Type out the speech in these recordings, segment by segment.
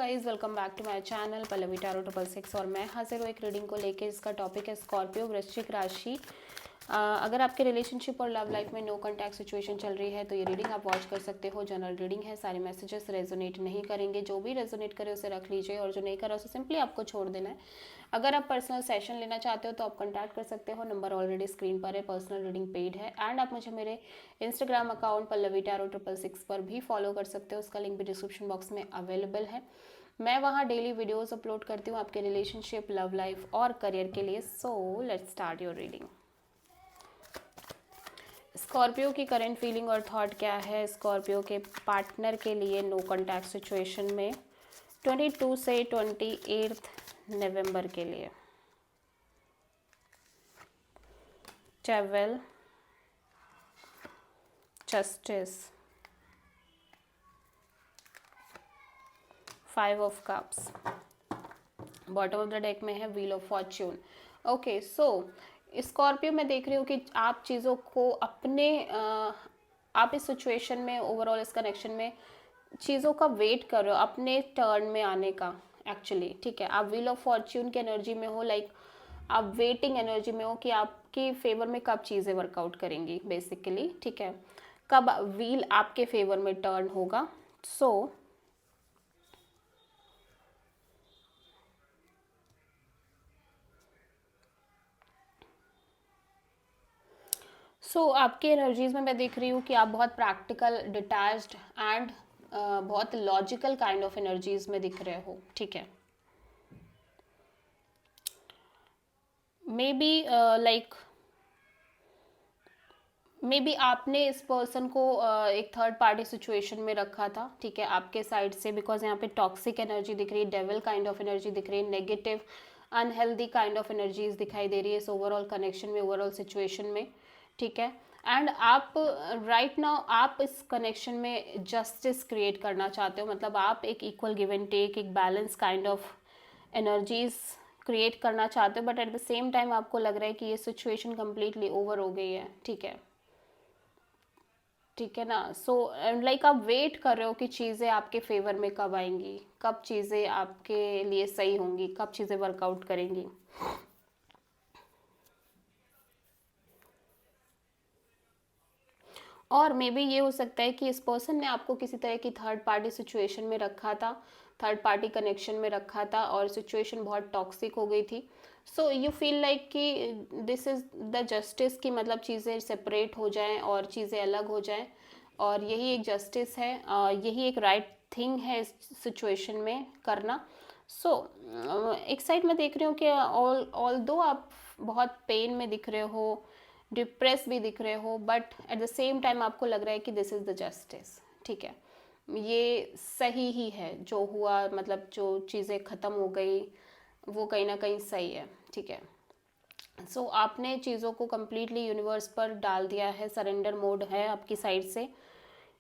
Guys, welcome back to my channel Pallavi tarot 666 और मैं हाजिर हूँ एक रीडिंग को लेके। इसका टॉपिक है स्कॉर्पियो वृश्चिक राशि। अगर आपके रिलेशनशिप और लव लाइफ में नो कॉन्टैक्ट सिचुएशन चल रही है तो ये रीडिंग आप वॉच कर सकते हो। जनरल रीडिंग है, सारे मैसेजेस रेजोनेट नहीं करेंगे। जो भी रेजोनेट करे उसे रख लीजिए और जो नहीं करा उसे सिंपली आपको छोड़ देना है। अगर आप पर्सनल सेशन लेना चाहते हो तो आप कॉन्टैक्ट कर सकते हो, नंबर ऑलरेडी स्क्रीन पर है। पर्सनल रीडिंग पेड है एंड आप मुझे मेरे इंस्टाग्राम अकाउंट पल्लवी टैरो 666 पर भी फॉलो कर सकते हो। उसका लिंक भी डिस्क्रिप्शन बॉक्स में अवेलेबल है। मैं वहाँ डेली वीडियोस अपलोड करती हूँ आपके रिलेशनशिप, लव लाइफ और करियर के लिए। So let's start your reading. Scorpio की करंट फीलिंग और थॉट क्या है स्कॉर्पियो के पार्टनर के लिए नो कॉन्टैक्ट सिचुएशन में 22 से 28 नवंबर के लिए। Travel, justice, 5 of cups, bottom of the deck में है wheel of Fortune. Okay, so Scorpio में देख रही हूँ कि आप चीज़ों को अपने आप इस सिचुएशन में, ओवरऑल इस कनेक्शन में चीज़ों का वेट कर रहे हो अपने टर्न में आने का। एक्चुअली ठीक है, आप व्हील ऑफ फॉर्च्यून की एनर्जी में हो, लाइक आप वेटिंग एनर्जी में हो कि आपके फेवर में कब चीज़ें वर्कआउट करेंगी बेसिकली। ठीक है, कब व्हील आपके फेवर में टर्न होगा। सो आपके एनर्जीज में मैं देख रही हूँ कि आप बहुत प्रैक्टिकल, डिटैच्ड एंड बहुत लॉजिकल काइंड ऑफ एनर्जीज में दिख रहे हो। ठीक है, मे बी मे बी आपने इस पर्सन को एक थर्ड पार्टी सिचुएशन में रखा था। ठीक है, आपके साइड से, बिकॉज यहाँ पे टॉक्सिक एनर्जी दिख रही है, डेविल काइंड ऑफ एनर्जी दिख रही है, negative unhealthy kind of energies दिखाई दे रही है इस ओवरऑल कनेक्शन में, ओवरऑल सिचुएशन में। ठीक है, एंड आप राइट नाउ आप इस कनेक्शन में जस्टिस क्रिएट करना चाहते हो। मतलब आप एक इक्वल गिव एंड टेक, एक balance kind of energies create करना चाहते हो, but at the same time आपको लग रहा है कि ये सिचुएशन कंप्लीटली ओवर हो गई है। ठीक है, ठीक है ना। सो लाइक आप वेट कर रहे हो कि चीज़ें आपके फेवर में कब आएंगी, कब चीज़ें आपके लिए सही होंगी, कब चीज़ें वर्कआउट करेंगी। और मे बी ये हो सकता है कि इस पर्सन ने आपको किसी तरह की थर्ड पार्टी सिचुएशन में रखा था, थर्ड पार्टी कनेक्शन में रखा था और सिचुएशन बहुत टॉक्सिक हो गई थी। सो यू फील लाइक कि दिस इज़ द जस्टिस की, मतलब चीज़ें सेपरेट हो जाएं और चीज़ें अलग हो जाएं, और यही एक जस्टिस है, यही एक राइट थिंग है इस सिचुएशन में करना। सो एक साइड में देख रही हूँ कि ऑल दो आप बहुत पेन में दिख रहे हो, डिप्रेस भी दिख रहे हो, but at the same time आपको लग रहा है कि दिस इज़ द जस्टिस। ठीक है, ये सही ही है जो हुआ, मतलब जो चीज़ें ख़त्म हो गई वो कहीं ना कहीं सही है। ठीक है, सो आपने चीज़ों को कम्प्लीटली यूनिवर्स पर डाल दिया है, सरेंडर मोड है आपकी साइड से।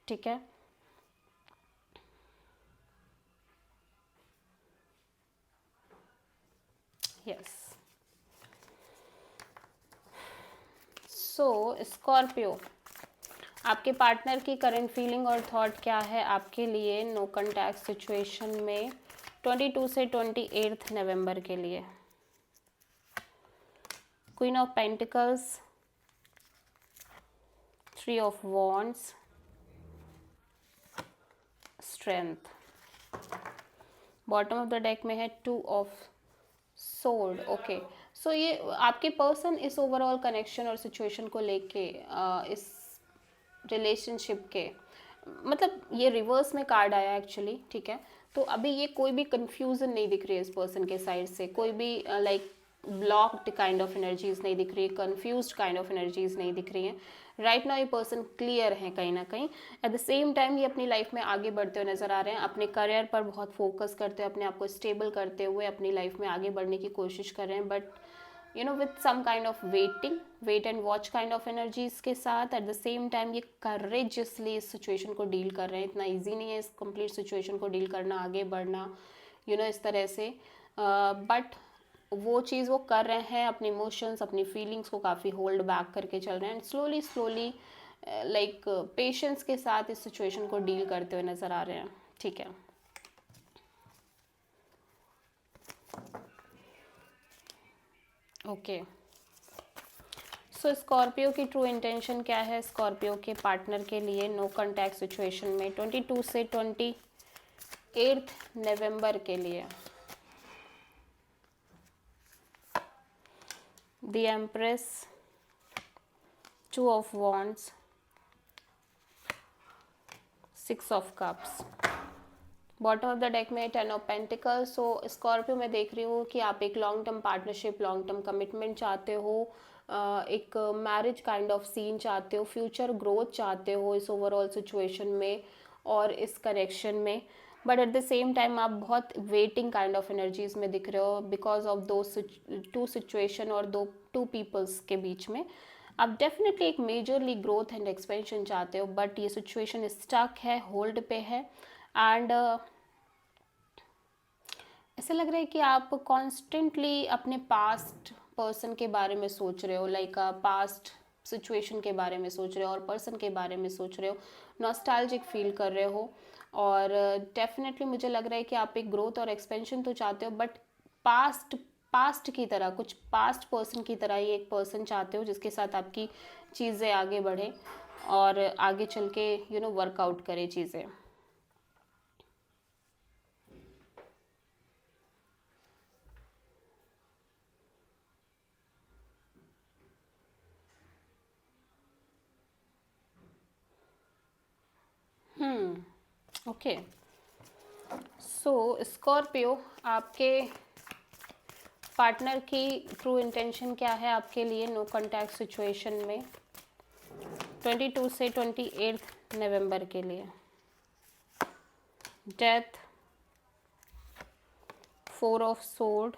ठीक है, यस। सो स्कॉर्पियो, आपके पार्टनर की करंट फीलिंग और थॉट क्या है आपके लिए नो कॉन्टैक्ट सिचुएशन में 22 से 28 नवंबर के लिए। Queen of pentacles, 3 of wands, strength, bottom of the deck में है 2 ऑफ सोर्ड। ओके, सो ये आपके पर्सन इस ओवरऑल कनेक्शन और सिचुएशन को लेके इस रिलेशनशिप के, मतलब ये रिवर्स में कार्ड आया एक्चुअली। ठीक है, तो अभी ये कोई भी कंफ्यूजन नहीं दिख रही है इस पर्सन के साइड से, कोई भी like blocked kind of energies नहीं दिख रही है, कंफ्यूज्ड काइंड ऑफ एनर्जीज नहीं दिख रही हैं। राइट नाउ ये पर्सन क्लियर है कहीं ना कहीं। एट द सेम टाइम ये अपनी लाइफ में आगे बढ़ते हुए नजर आ रहे हैं, अपने करियर पर बहुत फोकस करते हुए, अपने आप को स्टेबल करते हुए अपनी लाइफ में आगे बढ़ने की कोशिश कर रहे हैं, but you know with some kind of wait and watch kind of energies के साथ। एट द सेम टाइम ये करेजियसली इस सिचुएशन को डील कर रहे हैं। इतना ईजी नहीं है इस कंप्लीट सिचुएशन को डील करना, आगे बढ़ना, इस तरह से, बट वो चीज़ वो कर रहे हैं, अपने इमोशंस, अपनी फीलिंग्स को काफ़ी होल्ड बैक करके चल रहे हैं, स्लोली स्लोली लाइक पेशेंस के साथ इस सिचुएशन को डील करते हुए नज़र आ रहे हैं। ठीक है, ओके, सो स्कॉर्पियो की ट्रू इंटेंशन क्या है स्कॉर्पियो के पार्टनर के लिए नो कॉन्टैक्ट सिचुएशन में 22 से 28 नवंबर के लिए? The empress, 2 of wands, 6 of cups, bottom of the deck में 10 ऑफ पेंटिकल्स। सो स्कॉर्पियो में देख रही हूँ कि आप एक long term partnership, long term commitment चाहते हो, एक मैरिज काइंड ऑफ सीन चाहते हो, फ्यूचर ग्रोथ चाहते हो इस ओवरऑल सिचुएशन में और इस कनेक्शन में, but at the same time आप बहुत वेटिंग काइंड ऑफ एनर्जीज में दिख रहे हो बिकॉज ऑफ दो टू सिचुएशन और टू पीपल्स के बीच में आप डेफिनेटली एक मेजरली ग्रोथ एंड एक्सपेंशन चाहते हो, बट ये सिचुएशन स्टक है, होल्ड पे है एंड ऐसा लग रहा है कि आप कॉन्स्टेंटली अपने पास्ट पर्सन के बारे में सोच रहे हो, लाइक पास्ट सिचुएशन के बारे में सोच रहे हो और पर्सन के बारे में सोच रहे हो, नॉस्टैल्जिक फील कर रहे हो और डेफिनेटली मुझे लग रहा है कि आप एक ग्रोथ और एक्सपेंशन तो चाहते हो, बट पास्ट की तरह, कुछ पास्ट पर्सन की तरह ही एक पर्सन चाहते हो जिसके साथ आपकी चीज़ें आगे बढ़े और आगे चल के वर्कआउट करे चीज़ें। ओके, सो स्कॉर्पियो आपके पार्टनर की ट्रू इंटेंशन क्या है आपके लिए नो कॉन्टैक्ट सिचुएशन में 22 से 28 नवंबर के लिए? Death, 4 of sword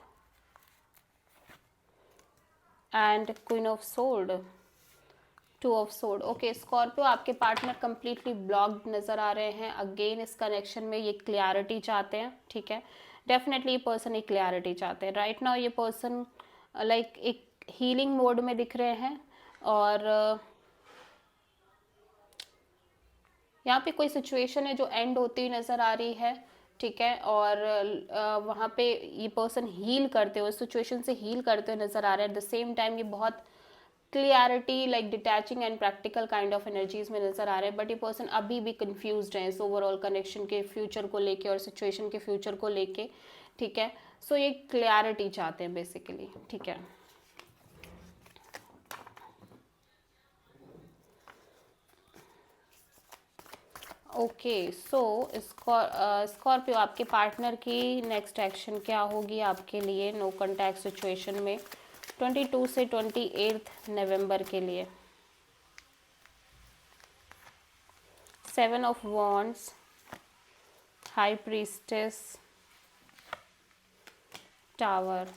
and queen of sword, 2 of sword. Okay, Scorpio आपके पार्टनर कंप्लीटली ब्लॉक्ड नज़र आ रहे हैं। अगेन इस कनेक्शन में ये क्लियरिटी चाहते हैं, ठीक है, डेफिनेटली ये पर्सन एक क्लियरिटी चाहते हैं। राइट नाउ ये पर्सन लाइक एक हीलिंग मोड में दिख रहे हैं और यहाँ पे कोई सिचुएशन है जो एंड होती हुई नज़र आ रही है, ठीक है, और वहाँ पे ये पर्सन हील करते हुए, सिचुएशन से हील करते हुए नज़र आ रहे हैं। एट द सेम टाइम ये बहुत clarity, like detaching and practical kind of energies में नज़र आ रहे हैं, बट ये पर्सन अभी भी कंफ्यूज्ड है इस ओवरऑल कनेक्शन के फ्यूचर को लेके और सिचुएशन के फ्यूचर को लेके, ठीक है। सो ये क्लियरिटी चाहते हैं बेसिकली, ठीक है। ओके, सो स्कॉर्पियो आपके पार्टनर की नेक्स्ट एक्शन क्या होगी आपके लिए नो कॉन्टैक्ट सिचुएशन में 22 से 28 नवंबर के लिए? 7 of wands, high priestess, tower,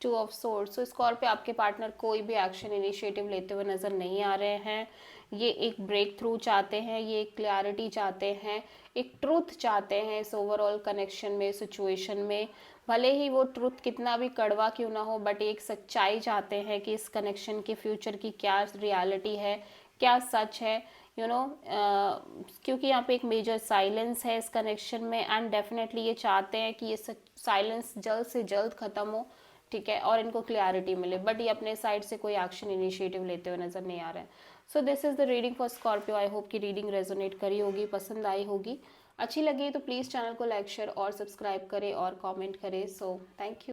2 of swords. So Scorpio आपके पार्टनर कोई भी एक्शन इनिशिएटिव लेते हुए नज़र नहीं आ रहे हैं। ये एक ब्रेक थ्रू चाहते हैं, ये एक क्लैरिटी चाहते हैं, एक ट्रुथ चाहते हैं इस ओवरऑल कनेक्शन में, सिचुएशन में, भले ही वो ट्रुथ कितना भी कड़वा क्यों ना हो, बट एक सच्चाई चाहते हैं कि इस कनेक्शन के फ्यूचर की क्या रियलिटी है, क्या सच है, क्योंकि यहाँ पे एक मेजर साइलेंस है इस कनेक्शन में एंड डेफिनेटली ये चाहते हैं कि ये साइलेंस जल्द से जल्द ख़त्म हो, ठीक है, और इनको क्लैरिटी मिले, बट ये अपने साइड से कोई एक्शन इनिशिएटिव लेते हुए नज़र नहीं आ रहे हैं। So this is the reading for Scorpio. I hope कि रीडिंग रेजोनेट करी होगी, पसंद आई होगी, अच्छी लगी तो प्लीज़ चैनल को लाइक, शेयर और सब्सक्राइब करें और कमेंट करें। So thank you.